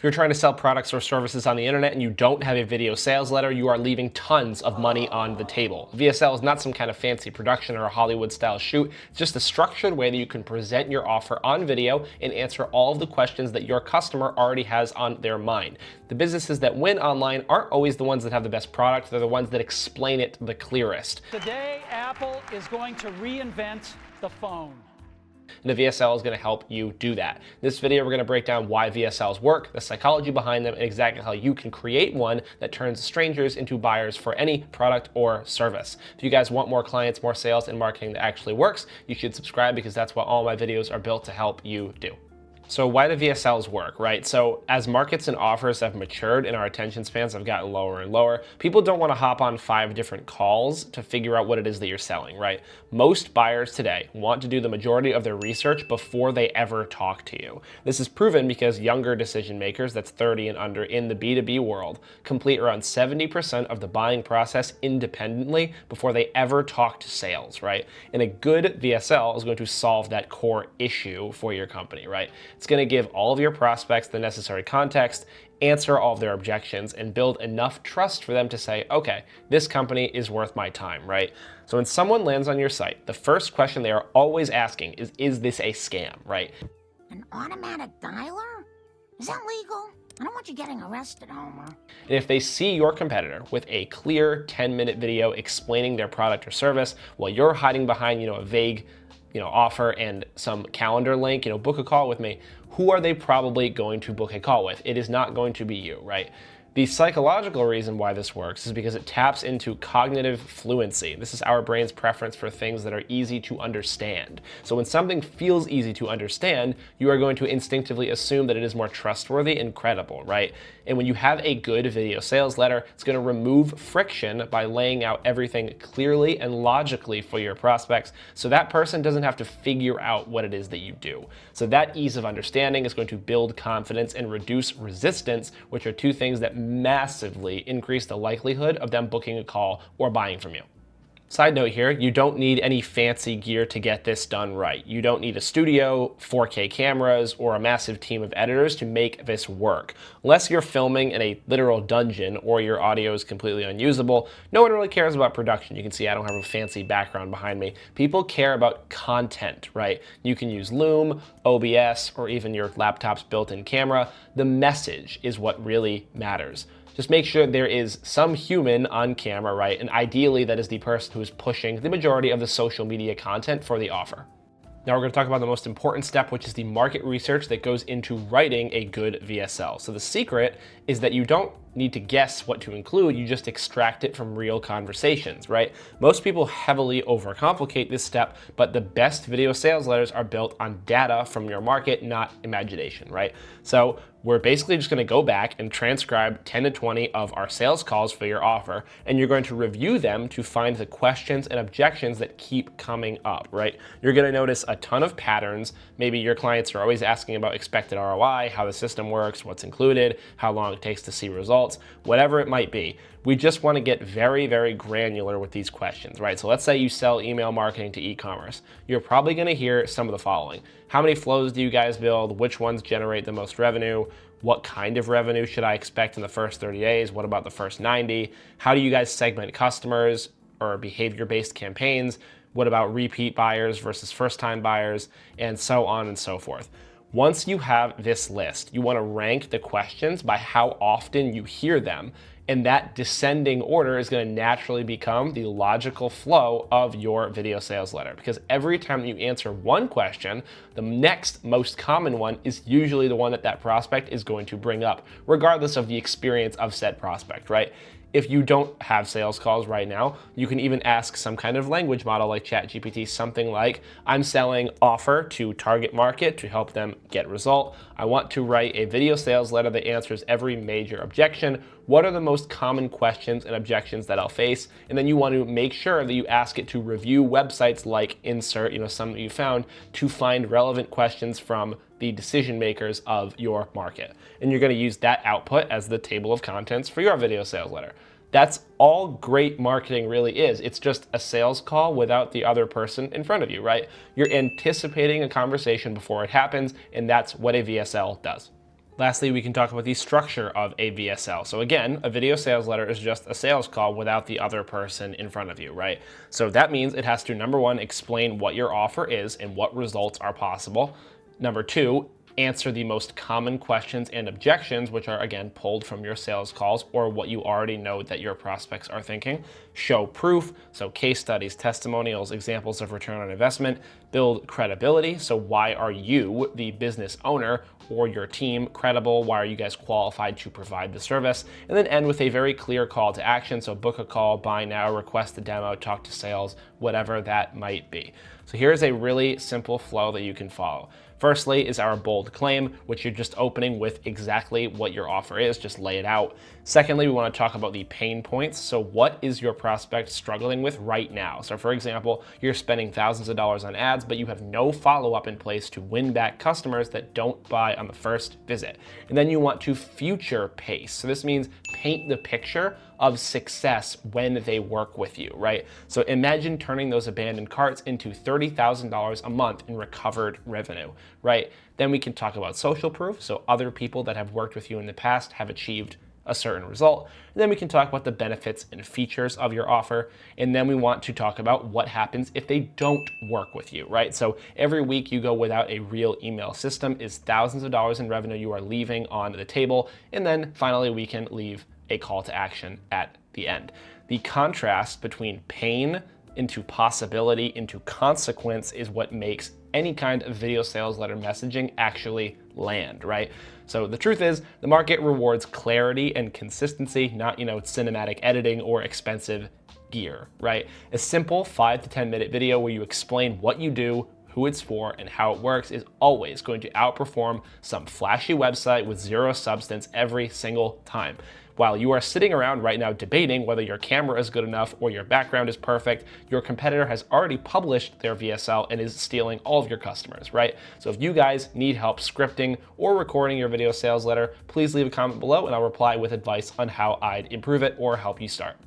If you're trying to sell products or services on the internet and you don't have a video sales letter, you are leaving tons of money on the table. VSL is not some kind of fancy production or a Hollywood-style shoot. It's just a structured way that you can present your offer on video and answer all of the questions that your customer already has on their mind. The businesses that win online aren't always the ones that have the best product. They're the ones that explain it the clearest. Today, Apple is going to reinvent the phone. And the VSL is going to help you do that. In this video, we're going to break down why VSLs work, the psychology behind them, and exactly how you can create one that turns strangers into buyers for any product or service. If you guys want more clients, more sales, and marketing that actually works, you should subscribe because that's what all my videos are built to help you do. So why do VSLs work, right? So as markets and offers have matured and our attention spans have gotten lower and lower, people don't want to hop on 5 different calls to figure out what it is that you're selling, right? Most buyers today want to do the majority of their research before they ever talk to you. This is proven because younger decision makers, that's 30 and under, in the B2B world, complete around 70% of the buying process independently before they ever talk to sales, right? And a good VSL is going to solve that core issue for your company, right? It's going to give all of your prospects the necessary context, answer all of their objections, and build enough trust for them to say, okay, this company is worth my time, right? So when someone lands on your site, the first question they are always asking is this a scam, right? An automatic dialer? Is that legal? I don't want you getting arrested, Homer. And if they see your competitor with a clear 10-minute video explaining their product or service while you're hiding behind, a vague offer and some calendar link, book a call with me, who are they probably going to book a call with? It is not going to be you, right? The psychological reason why this works is because it taps into cognitive fluency. This is our brain's preference for things that are easy to understand. So when something feels easy to understand, you are going to instinctively assume that it is more trustworthy and credible, right? And when you have a good video sales letter, it's going to remove friction by laying out everything clearly and logically for your prospects, so that person doesn't have to figure out what it is that you do. So that ease of understanding is going to build confidence and reduce resistance, which are two things that massively increase the likelihood of them booking a call or buying from you. Side note here, you don't need any fancy gear to get this done right. You don't need a studio, 4K cameras, or a massive team of editors to make this work. Unless you're filming in a literal dungeon or your audio is completely unusable, no one really cares about production. You can see I don't have a fancy background behind me. People care about content, right? You can use Loom, OBS, or even your laptop's built-in camera. The message is what really matters. Just make sure there is some human on camera, right? And ideally that is the person who is pushing the majority of the social media content for the offer. Now we're going to talk about the most important step, which is the market research that goes into writing a good VSL. So the secret is that you don't need to guess what to include, you just extract it from real conversations, right? Most people heavily overcomplicate this step, but the best video sales letters are built on data from your market, not imagination, right? So we're basically just going to go back and transcribe 10 to 20 of our sales calls for your offer, and you're going to review them to find the questions and objections that keep coming up, right? You're going to notice a ton of patterns. Maybe your clients are always asking about expected ROI, how the system works, what's included, how long it takes to see results, whatever it might be. We just want to get very, very granular with these questions, right? So let's say you sell email marketing to e-commerce. You're probably going to hear some of the following. How many flows do you guys build? Which ones generate the most revenue? What kind of revenue should I expect in the first 30 days? What about the first 90? How do you guys segment customers or behavior-based campaigns? What about repeat buyers versus first-time buyers? And so on and so forth. Once you have this list, you want to rank the questions by how often you hear them, and that descending order is going to naturally become the logical flow of your video sales letter, because every time you answer one question, the next most common one is usually the one that prospect is going to bring up, regardless of the experience of said prospect, right? If you don't have sales calls right now, you can even ask some kind of language model like ChatGPT, something like, I'm selling offer to target market to help them get result. I want to write a video sales letter that answers every major objection. What are the most common questions and objections that I'll face? And then you want to make sure that you ask it to review websites like Insert, some that you found, to find relevant questions from the decision makers of your market. And you're going to use that output as the table of contents for your video sales letter. That's all great marketing really is. It's just a sales call without the other person in front of you, right? You're anticipating a conversation before it happens, and that's what a VSL does. Lastly, we can talk about the structure of a VSL. So again, a video sales letter is just a sales call without the other person in front of you, right? So that means it has to, number one, explain what your offer is and what results are possible. Number two, answer the most common questions and objections, which are again pulled from your sales calls or what you already know that your prospects are thinking. Show proof, so case studies, testimonials, examples of return on investment. Build credibility, so why are you, the business owner or your team, credible? Why are you guys qualified to provide the service? And then end with a very clear call to action, so book a call, buy now, request a demo, talk to sales, whatever that might be. So here's a really simple flow that you can follow. Firstly is our bold claim, which you're just opening with exactly what your offer is, just lay it out. Secondly, we want to talk about the pain points. So what is your prospect struggling with right now? So for example, you're spending thousands of dollars on ads, but you have no follow-up in place to win back customers that don't buy on the first visit. And then you want to future pace. So this means paint the picture of success when they work with you, right? So imagine turning those abandoned carts into $30,000 a month in recovered revenue, right? Then we can talk about social proof. So other people that have worked with you in the past have achieved a certain result. And then we can talk about the benefits and features of your offer. And then we want to talk about what happens if they don't work with you, right? So every week you go without a real email system is thousands of dollars in revenue you are leaving on the table. And then finally, we can leave a call to action at the end. The contrast between pain into possibility into consequence is what makes any kind of video sales letter messaging actually land, right? So the truth is the market rewards clarity and consistency, not, cinematic editing or expensive gear, right? A simple 5 to 10 minute video where you explain what you do, who it's for, and how it works is always going to outperform some flashy website with zero substance every single time. While you are sitting around right now debating whether your camera is good enough or your background is perfect, your competitor has already published their VSL and is stealing all of your customers, right? So if you guys need help scripting or recording your video sales letter, please leave a comment below and I'll reply with advice on how I'd improve it or help you start.